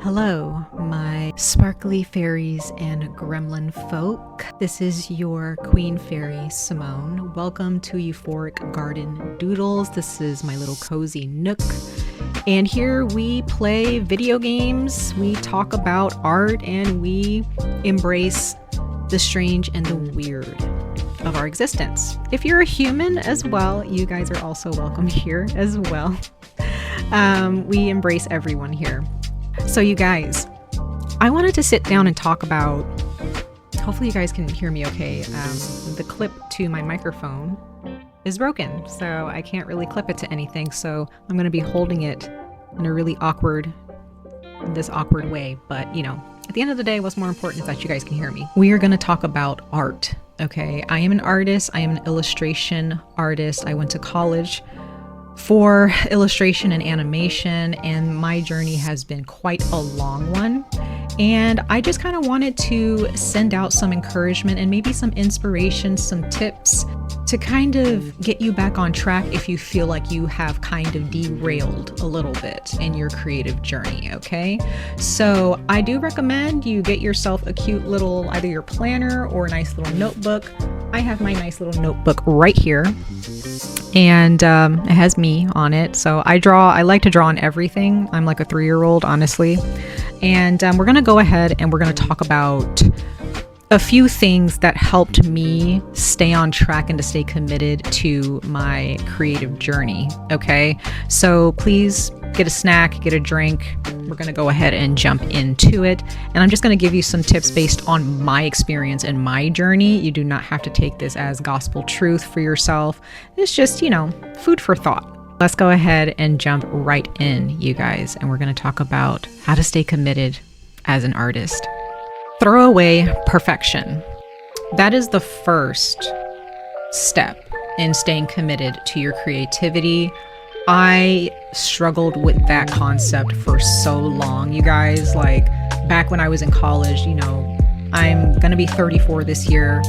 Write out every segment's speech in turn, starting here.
Hello, my sparkly fairies and gremlin folk. This is your Queen Fairy, Simone. Welcome to Euphoric Garden Doodles. This is my little cozy nook. And here we play video games, we talk about art, and we embrace the strange and the weird of our existence. If you're a human as well, you guys are also welcome here as well. We embrace everyone here. So you guys, I wanted to sit down and talk about, hopefully you guys can hear me okay. The clip to my microphone is broken, so I can't really clip it to anything. So I'm going to be holding it in a really awkward way. But you know, at the end of the day, what's more important is that you guys can hear me. We are going to talk about art. Okay. I am an artist. I am an illustration artist. I went to college for illustration and animation, and my journey has been quite a long one. And I just kind of wanted to send out some encouragement and maybe some inspiration, some tips to kind of get you back on track if you feel like you have kind of derailed a little bit in your creative journey, okay? So I do recommend you get yourself a cute little, either your planner or a nice little notebook. I have my nice little notebook right here. And it has me on it. So I like to draw on everything. I'm like a 3-year-old, honestly. And we're going to go ahead and we're going to talk about a few things that helped me stay on track and to stay committed to my creative journey. Okay. So please get a snack, get a drink. We're going to go ahead and jump into it. And I'm just going to give you some tips based on my experience and my journey. You do not have to take this as gospel truth for yourself. It's just, you know, food for thought. Let's go ahead and jump right in, you guys. And we're going to talk about how to stay committed as an artist. Throw away perfection. That is the first step in staying committed to your creativity. I struggled with that concept for so long, you guys. Like back when I was in college, you know, I'm gonna be 34 this year,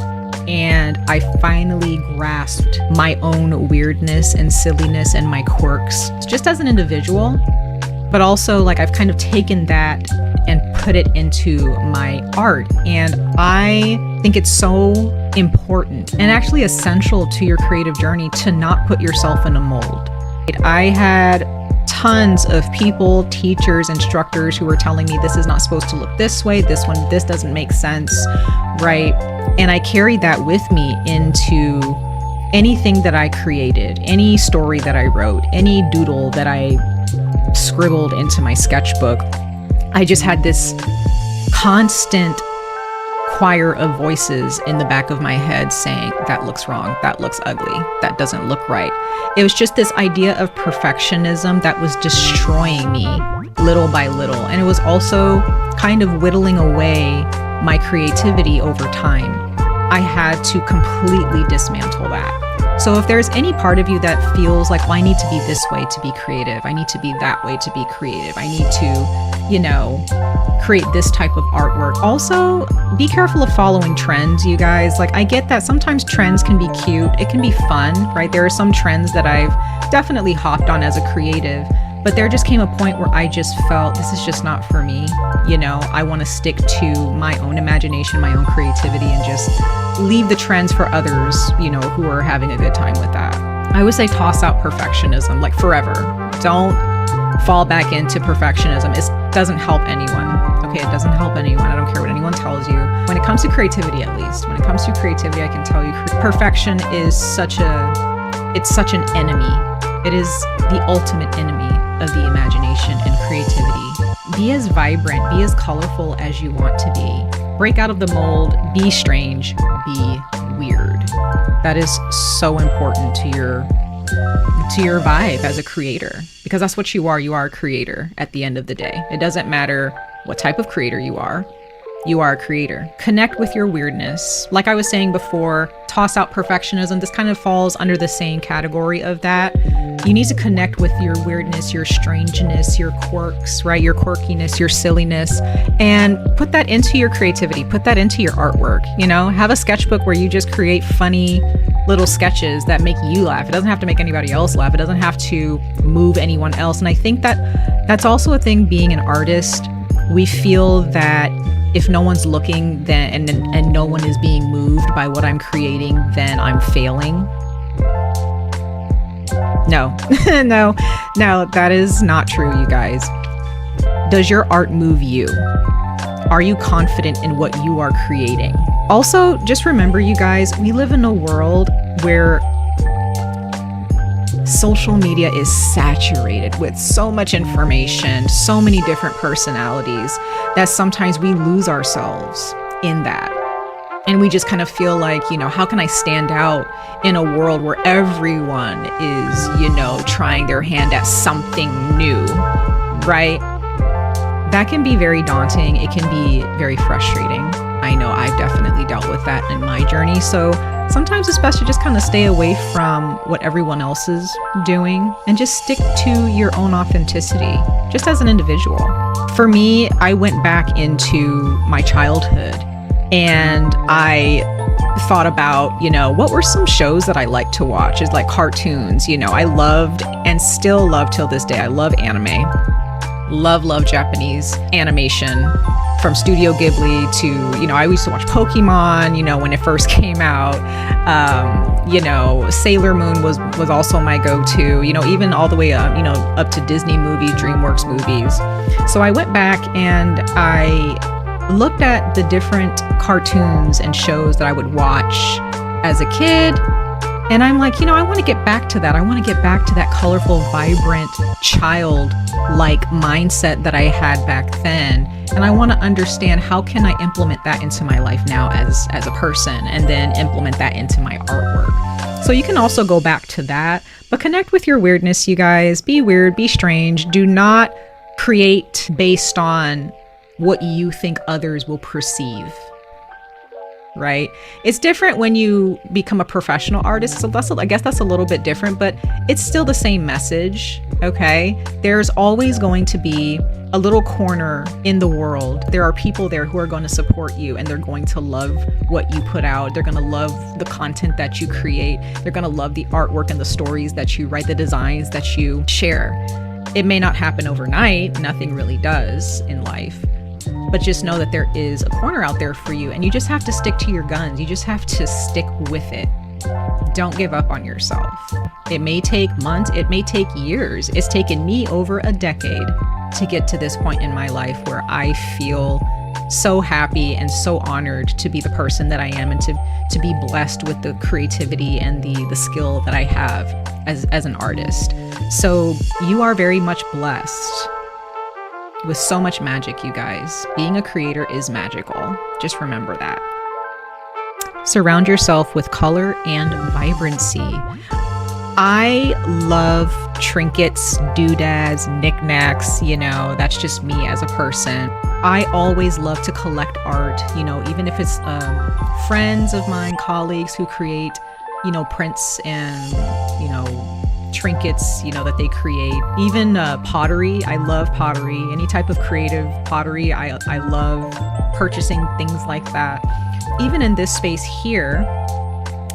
and I finally grasped my own weirdness and silliness and my quirks just as an individual. But also, like, I've kind of taken that and put it into my art. And I think it's so important and actually essential to your creative journey to not put yourself in a mold. I had tons of people, teachers, instructors who were telling me this is not supposed to look this way, this doesn't make sense, right? And I carried that with me into anything that I created, any story that I wrote, any doodle that I scribbled into my sketchbook. I just had this constant choir of voices in the back of my head saying, that looks wrong, that looks ugly, that doesn't look right. It was just this idea of perfectionism that was destroying me little by little. And it was also kind of whittling away my creativity over time. I had to completely dismantle that. So if there's any part of you that feels like, well, I need to be this way to be creative, I need to be that way to be creative, I need to, you know, create this type of artwork. Also, be careful of following trends, you guys. Like, I get that sometimes trends can be cute, it can be fun, right? There are some trends that I've definitely hopped on as a creative, but there just came a point where I just felt this is just not for me. You know, I want to stick to my own imagination, my own creativity, and just leave the trends for others, you know, who are having a good time with that. I would say toss out perfectionism, like forever. Don't fall back into perfectionism. It doesn't help anyone. Okay, it doesn't help anyone. I don't care what anyone tells you. When it comes to creativity, at least, when it comes to creativity, I can tell you perfection is such an enemy. It is the ultimate enemy of the imagination and creativity. Be as vibrant, be as colorful as you want to be. Break out of the mold, be strange, be weird. That is so important to your vibe as a creator, because that's what you are. You are a creator at the end of the day. It doesn't matter what type of creator you are a creator. Connect with your weirdness. Like I was saying before, toss out perfectionism. This kind of falls under the same category of that. You need to connect with your weirdness, your strangeness, your quirks, right? Your quirkiness, your silliness, and put that into your creativity, put that into your artwork. You know, have a sketchbook where you just create funny little sketches that make you laugh. It doesn't have to make anybody else laugh. It doesn't have to move anyone else. And I think that that's also a thing being an artist. We feel that if no one's looking, then and no one is being moved by what I'm creating, then I'm failing. No, no, that is not true, you guys. Does your art move you? Are you confident in what you are creating? Also, just remember, you guys, we live in a world where social media is saturated with so much information, so many different personalities, that sometimes we lose ourselves in that. And we just kind of feel like, how can I stand out in a world where everyone is, trying their hand at something new, right? That can be very daunting. It can be very frustrating. I know I've definitely dealt with that in my journey. So sometimes it's best to just kind of stay away from what everyone else is doing and just stick to your own authenticity, just as an individual. For me, I went back into my childhood and I thought about, what were some shows that I liked to watch? It's like cartoons, I loved and still love till this day. I love anime. Love Japanese animation, from Studio Ghibli to, I used to watch Pokemon, when it first came out. Sailor Moon was also my go-to, even all the way up, up to Disney movies, DreamWorks movies. So I went back and I looked at the different cartoons and shows that I would watch as a kid. And I'm like, I want to get back to that. I want to get back to that colorful, vibrant, child-like mindset that I had back then. And I want to understand, how can I implement that into my life now as a person, and then implement that into my artwork. So you can also go back to that, but connect with your weirdness, you guys. Be weird, be strange. Do not create based on what you think others will perceive. Right? It's different when you become a professional artist. So I guess that's a little bit different, but it's still the same message. Okay. There's always going to be a little corner in the world. There are people there who are going to support you, and they're going to love what you put out. They're going to love the content that you create. They're going to love the artwork and the stories that you write, the designs that you share. It may not happen overnight. Nothing really does in life. But just know that there is a corner out there for you, and you just have to stick to your guns. You just have to stick with it. Don't give up on yourself. It may take months, it may take years. It's taken me over a decade to get to this point in my life where I feel so happy and so honored to be the person that I am, and to be blessed with the creativity and the skill that I have as an artist. So you are very much blessed with so much magic, you guys. Being a creator is magical. Just remember that. Surround yourself with color and vibrancy. I love trinkets, doodads, knickknacks, that's just me as a person. I always love to collect art, even if it's friends of mine, colleagues who create, prints and, trinkets, that they create. Even pottery. I love pottery. Any type of creative pottery. I love purchasing things like that. Even in this space here,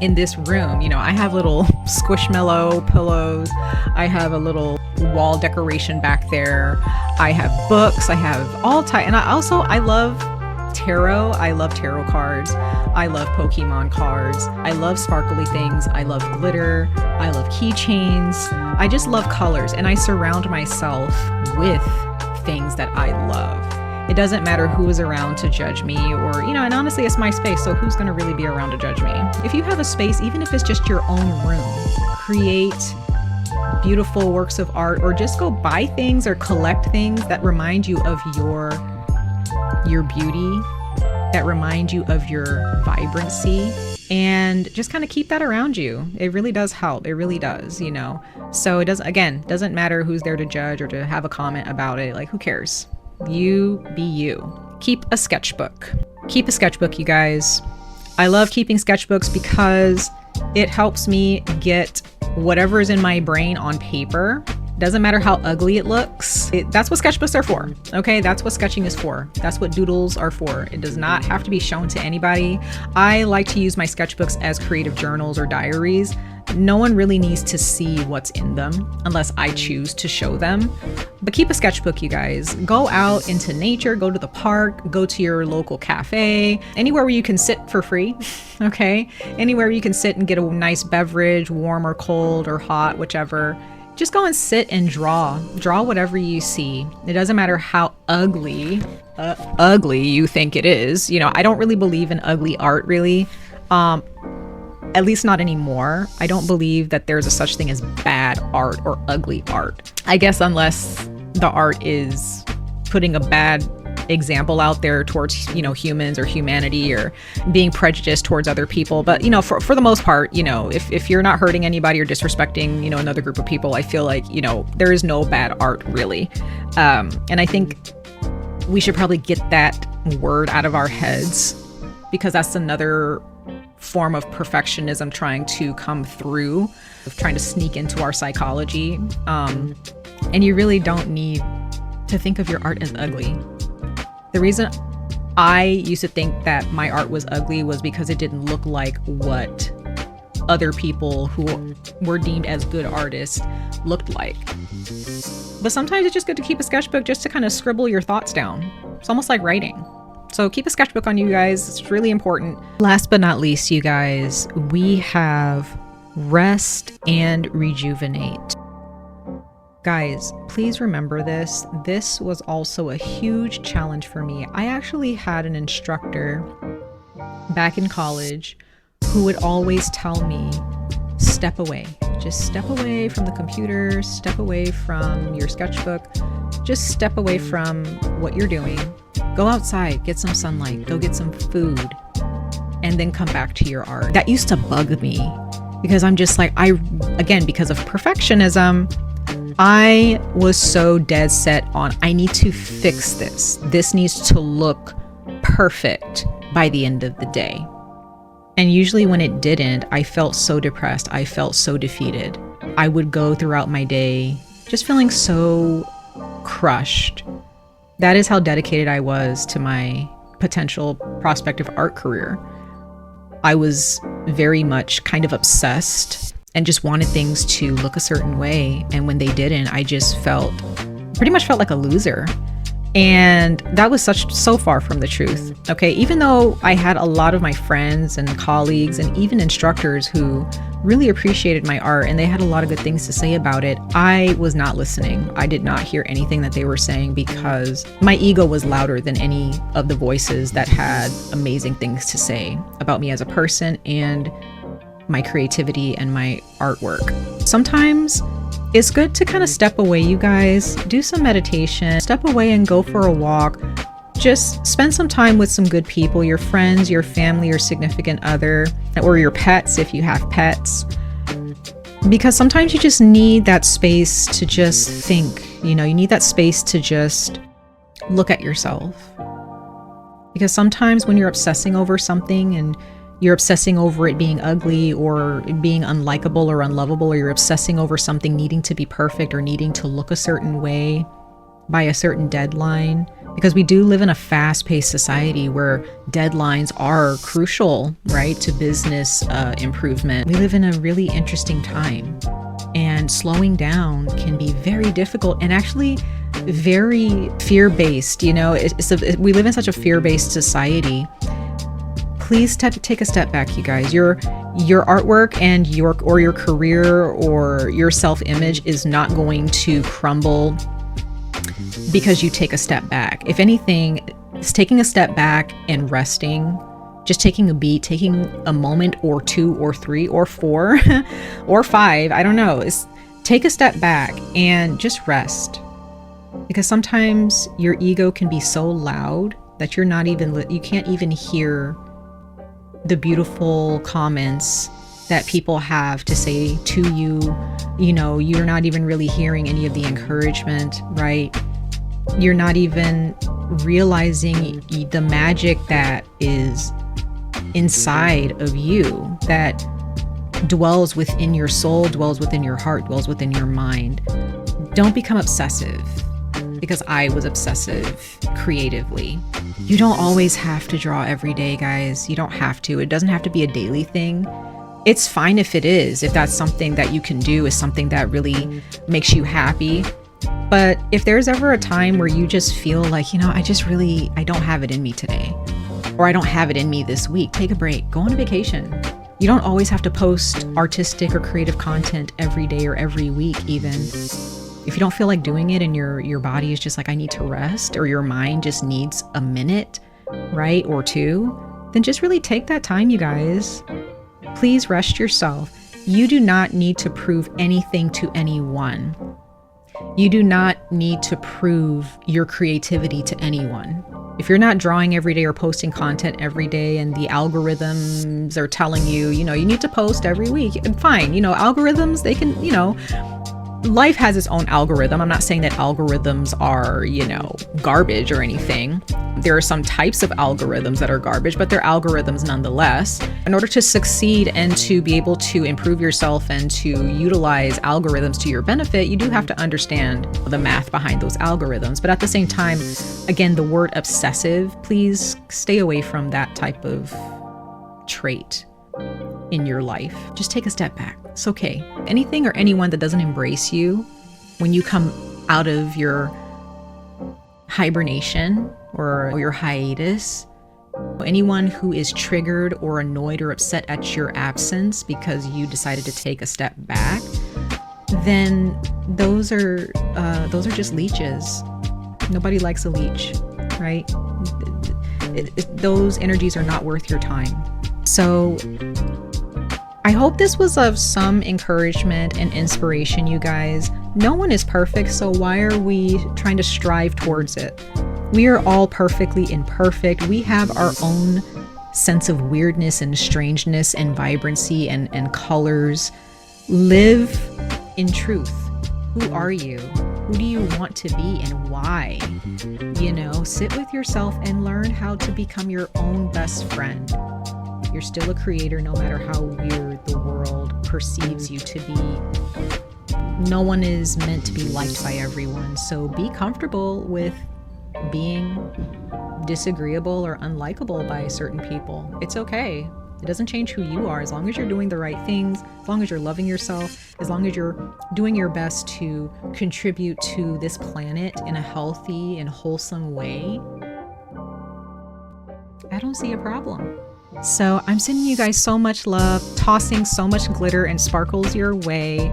in this room, I have little Squishmallow pillows. I have a little wall decoration back there. I have books. I have all type. And I love tarot. I love tarot cards. I love Pokemon cards. I love sparkly things. I love glitter. I love keychains. I just love colors, and I surround myself with things that I love. It doesn't matter who is around to judge me, or, and honestly, it's my space, so who's going to really be around to judge me? If you have a space, even if it's just your own room, create beautiful works of art, or just go buy things or collect things that remind you of your beauty, that remind you of your vibrancy, and just kind of keep that around you. It really does help. It really does, So it doesn't matter who's there to judge or to have a comment about it. Like, who cares? You be you. Keep a sketchbook. Keep a sketchbook, you guys. I love keeping sketchbooks because it helps me get whatever is in my brain on paper Doesn't matter how ugly it looks. That's what sketchbooks are for, okay? That's what sketching is for. That's what doodles are for. It does not have to be shown to anybody. I like to use my sketchbooks as creative journals or diaries. No one really needs to see what's in them unless I choose to show them. But keep a sketchbook, you guys. Go out into nature, go to the park, go to your local cafe, anywhere where you can sit for free, okay? Anywhere you can sit and get a nice beverage, warm or cold or hot, whichever. Just go and sit and draw. Draw whatever you see. It doesn't matter how ugly you think it is. You know, I don't really believe in ugly art, really. At least not anymore. I don't believe that there's a such thing as bad art or ugly art. I guess unless the art is putting a bad example out there towards, you know, humans or humanity, or being prejudiced towards other people. But, you know, for the most part, you know, if you're not hurting anybody or disrespecting, you know, another group of people, I feel like, you know, there is no bad art really. And I think we should probably get that word out of our heads, because that's another form of perfectionism trying to come through, trying to sneak into our psychology. And you really don't need to think of your art as ugly. The reason I used to think that my art was ugly was because it didn't look like what other people who were deemed as good artists looked like. But sometimes it's just good to keep a sketchbook just to kind of scribble your thoughts down. It's almost like writing. So keep a sketchbook on you guys. It's really important. Last but not least, you guys, we have rest and rejuvenate. Guys, please remember this. This was also a huge challenge for me. I actually had an instructor back in college who would always tell me, step away. Just step away from the computer, step away from your sketchbook, just step away from what you're doing. Go outside, get some sunlight, go get some food, and then come back to your art. That used to bug me because I'm just like, again, because of perfectionism, I was so dead set on, I need to fix this. This needs to look perfect by the end of the day. And usually when it didn't, I felt so depressed. I felt so defeated. I would go throughout my day just feeling so crushed. That is how dedicated I was to my potential prospective art career. I was very much kind of obsessed and just wanted things to look a certain way. And when they didn't, I just pretty much felt like a loser. And that was so far from the truth. Okay, even though I had a lot of my friends and colleagues and even instructors who really appreciated my art and they had a lot of good things to say about it, I was not listening. I did not hear anything that they were saying because my ego was louder than any of the voices that had amazing things to say about me as a person and my creativity and my artwork. Sometimes it's good to kind of step away, you guys. Do some meditation, step away and go for a walk. Just spend some time with some good people, your friends, your family, your significant other, or your pets if you have pets. Because sometimes you just need that space to just think, you know, you need that space to just look at yourself. Because sometimes when you're obsessing over something and you're obsessing over it being ugly or being unlikable or unlovable, or you're obsessing over something needing to be perfect or needing to look a certain way by a certain deadline, because we do live in a fast-paced society where deadlines are crucial, right, to business improvement. We live in a really interesting time, and slowing down can be very difficult and actually very fear-based. You know, we live in such a fear-based society. Please take a step back, you guys. Your artwork and your career or your self-image is not going to crumble because you take a step back. If anything, it's taking a step back and resting, just taking a beat, taking a moment or two or three or four or five, I don't know, take a step back and just rest. Because sometimes your ego can be so loud that you can't even hear the beautiful comments that people have to say to you. You know, you're not even really hearing any of the encouragement, right? You're not even realizing the magic that is inside of you, that dwells within your soul, dwells within your heart, dwells within your mind. Don't become obsessive, because I was obsessive creatively. You don't always have to draw every day, guys. You don't have to. It doesn't have to be a daily thing. It's fine if it is, if that's something that you can do, is something that really makes you happy. But if there's ever a time where you just feel like, I don't have it in me today, or I don't have it in me this week, take a break, go on a vacation. You don't always have to post artistic or creative content every day or every week even. If you don't feel like doing it and your body is just like, I need to rest, or your mind just needs a minute, right, or two, then just really take that time, you guys. Please rest yourself. You do not need to prove anything to anyone. You do not need to prove your creativity to anyone. If you're not drawing every day or posting content every day, and the algorithms are telling you, you need to post every week, and fine, algorithms, they can, life has its own algorithm. I'm not saying that algorithms are, garbage or anything. There are some types of algorithms that are garbage, but they're algorithms nonetheless. In order to succeed and to be able to improve yourself and to utilize algorithms to your benefit, you do have to understand the math behind those algorithms. But at the same time, again, the word obsessive, please stay away from that type of trait in your life. Just take a step back. It's okay. Anything or anyone that doesn't embrace you when you come out of your hibernation or your hiatus, anyone who is triggered or annoyed or upset at your absence because you decided to take a step back, then those are just leeches. Nobody likes a leech, right? Those energies are not worth your time. So I hope this was of some encouragement and inspiration, you guys. No one is perfect, so why are we trying to strive towards it? We are all perfectly imperfect. We have our own sense of weirdness and strangeness and vibrancy and colors. Live in truth. Who are you? Who do you want to be and why? Sit with yourself and learn how to become your own best friend. You're still a creator, no matter how weird the world perceives you to be. No one is meant to be liked by everyone, so be comfortable with being disagreeable or unlikable by certain people. It's okay. It doesn't change who you are, as long as you're doing the right things, as long as you're loving yourself, as long as you're doing your best to contribute to this planet in a healthy and wholesome way. I don't see a problem. So I'm sending you guys so much love, tossing so much glitter and sparkles your way.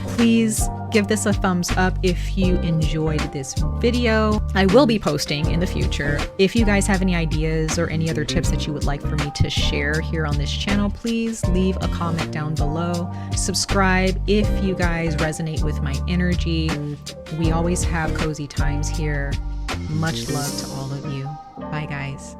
Please give this a thumbs up if you enjoyed this video. I will be posting in the future. If you guys have any ideas or any other tips that you would like for me to share here on this channel, please leave a comment down below. Subscribe if you guys resonate with my energy. We always have cozy times here. Much love to all of you. Bye, guys.